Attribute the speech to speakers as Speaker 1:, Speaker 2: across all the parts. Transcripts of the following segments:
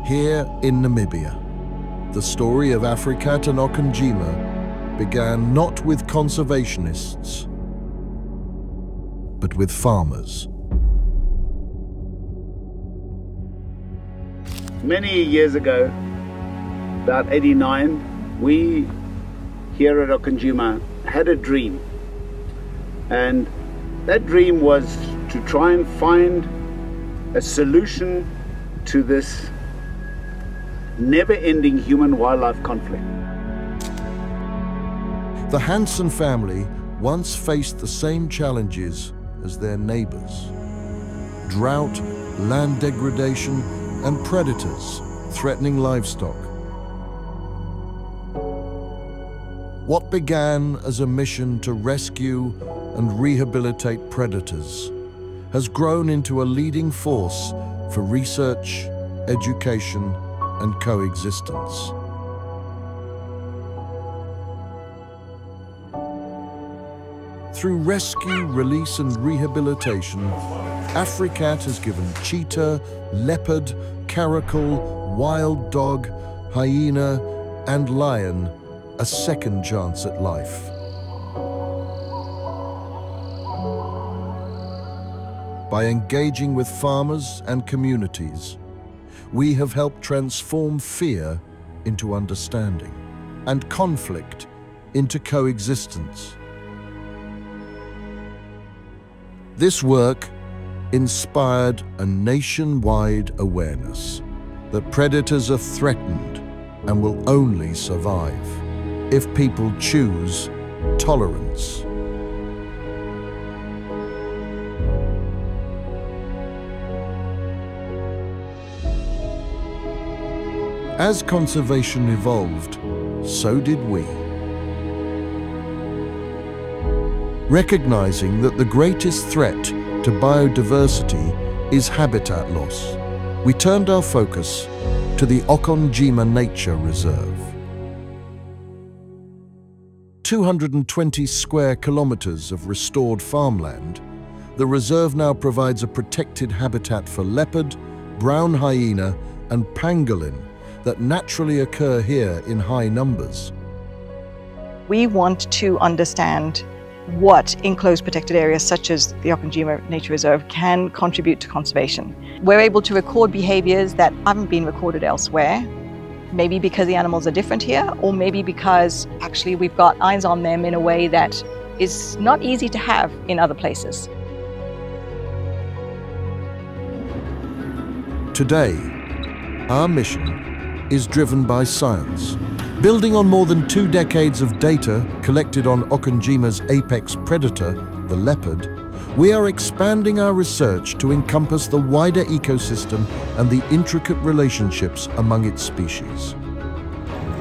Speaker 1: Here in Namibia, the story of Africat and Okonjima began not with conservationists, but with farmers.
Speaker 2: Many years ago, about 89, we here at Okonjima had a dream. And that dream was to try and find a solution to this never-ending human-wildlife conflict.
Speaker 1: The Hansen family once faced the same challenges as their neighbors: drought, land degradation, and predators threatening livestock. What began as a mission to rescue and rehabilitate predators has grown into a leading force for research, education, and coexistence. Through rescue, release, and rehabilitation, Africat has given cheetah, leopard, caracal, wild dog, hyena, and lion a second chance at life. By engaging with farmers and communities, we have helped transform fear into understanding and conflict into coexistence. This work inspired a nationwide awareness that predators are threatened and will only survive if people choose tolerance. As conservation evolved, so did we. Recognizing that the greatest threat to biodiversity is habitat loss, we turned our focus to the Okonjima Nature Reserve. 220 square kilometers of restored farmland, the reserve now provides a protected habitat for leopard, brown hyena, and pangolin that naturally occur here in high numbers.
Speaker 3: We want to understand what enclosed protected areas such as the Okonjima Nature Reserve can contribute to conservation. We're able to record behaviors that haven't been recorded elsewhere, maybe because the animals are different here, or maybe because actually we've got eyes on them in a way that is not easy to have in other places.
Speaker 1: Today, our mission is driven by science. Building on more than 2 decades of data collected on Okonjima's apex predator, the leopard, we are expanding our research to encompass the wider ecosystem and the intricate relationships among its species.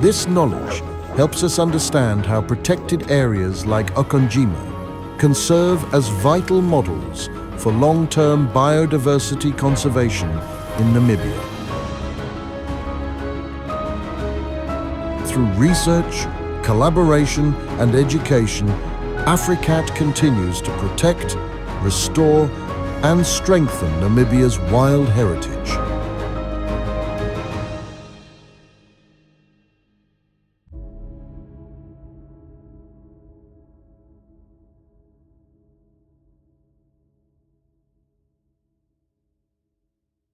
Speaker 1: This knowledge helps us understand how protected areas like Okonjima can serve as vital models for long-term biodiversity conservation in Namibia. Through research, collaboration, and education, Africat continues to protect, restore, and strengthen Namibia's wild heritage.